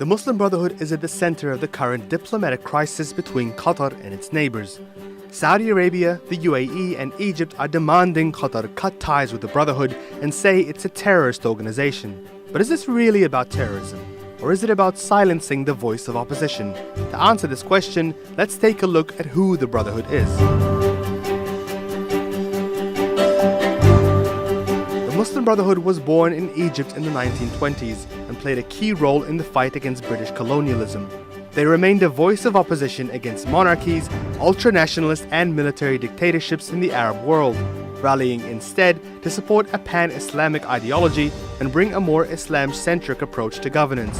The Muslim Brotherhood is at the center of the current diplomatic crisis between Qatar and its neighbors. Saudi Arabia, the UAE and Egypt are demanding Qatar cut ties with the Brotherhood and say it's a terrorist organization. But is this really about terrorism? Or is it about silencing the voice of opposition? To answer this question, let's take a look at who the Brotherhood is. The Muslim Brotherhood was born in Egypt in the 1920s and played a key role in the fight against British colonialism. They remained a voice of opposition against monarchies, ultranationalist and military dictatorships in the Arab world, rallying instead to support a pan-Islamic ideology and bring a more Islam-centric approach to governance.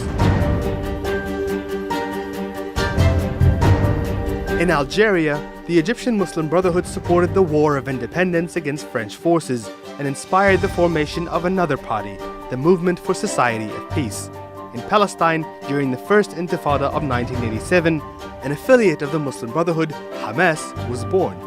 In Algeria, the Egyptian Muslim Brotherhood supported the War of Independence against French forces and inspired the formation of another party, the Movement for Society of Peace. In Palestine, during the First Intifada of 1987, an affiliate of the Muslim Brotherhood, Hamas, was born.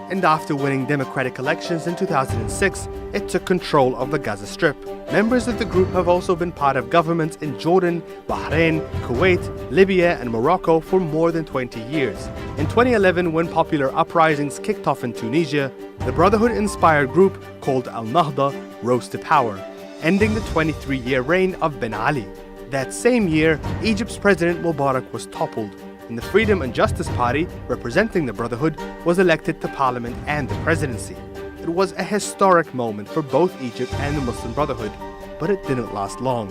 And after winning democratic elections in 2006, it took control of the Gaza Strip. Members of the group have also been part of governments in Jordan, Bahrain, Kuwait, Libya and Morocco for more than 20 years. In 2011, when popular uprisings kicked off in Tunisia, the Brotherhood-inspired group called Al-Nahda rose to power, ending the 23-year reign of Ben Ali. That same year, Egypt's President Mubarak was toppled, and the Freedom and Justice Party, representing the Brotherhood, was elected to parliament and the presidency. It was a historic moment for both Egypt and the Muslim Brotherhood, but it didn't last long.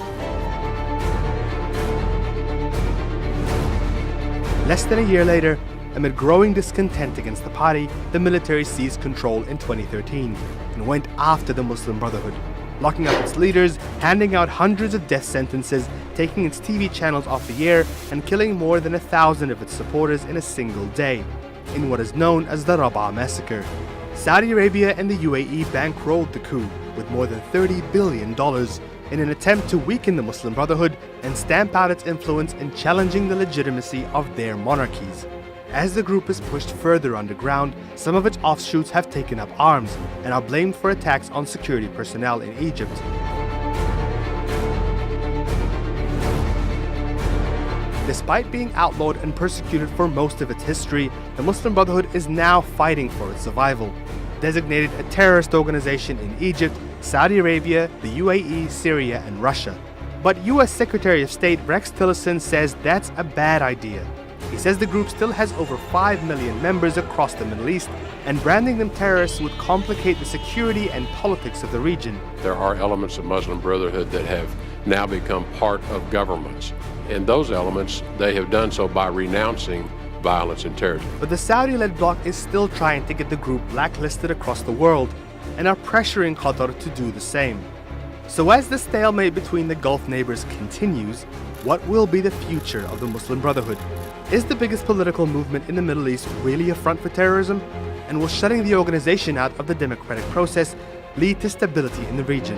Less than a year later, amid growing discontent against the party, the military seized control in 2013 and went after the Muslim Brotherhood, locking up its leaders, handing out hundreds of death sentences, taking its TV channels off the air, and killing more than 1,000 of its supporters in a single day, in what is known as the Rabaa massacre. Saudi Arabia and the UAE bankrolled the coup with more than $30 billion in an attempt to weaken the Muslim Brotherhood and stamp out its influence in challenging the legitimacy of their monarchies. As the group is pushed further underground, some of its offshoots have taken up arms and are blamed for attacks on security personnel in Egypt. Despite being outlawed and persecuted for most of its history, the Muslim Brotherhood is now fighting for its survival. Designated a terrorist organization in Egypt, Saudi Arabia, the UAE, Syria, and Russia. But US Secretary of State Rex Tillerson says that's a bad idea. He says the group still has over 5 million members across the Middle East, and branding them terrorists would complicate the security and politics of the region. There are elements of Muslim Brotherhood that have now become part of governments. And those elements, they have done so by renouncing violence and terrorism. But the Saudi-led bloc is still trying to get the group blacklisted across the world and are pressuring Qatar to do the same. So as the stalemate between the Gulf neighbors continues, what will be the future of the Muslim Brotherhood? Is the biggest political movement in the Middle East really a front for terrorism? And will shutting the organization out of the democratic process lead to stability in the region?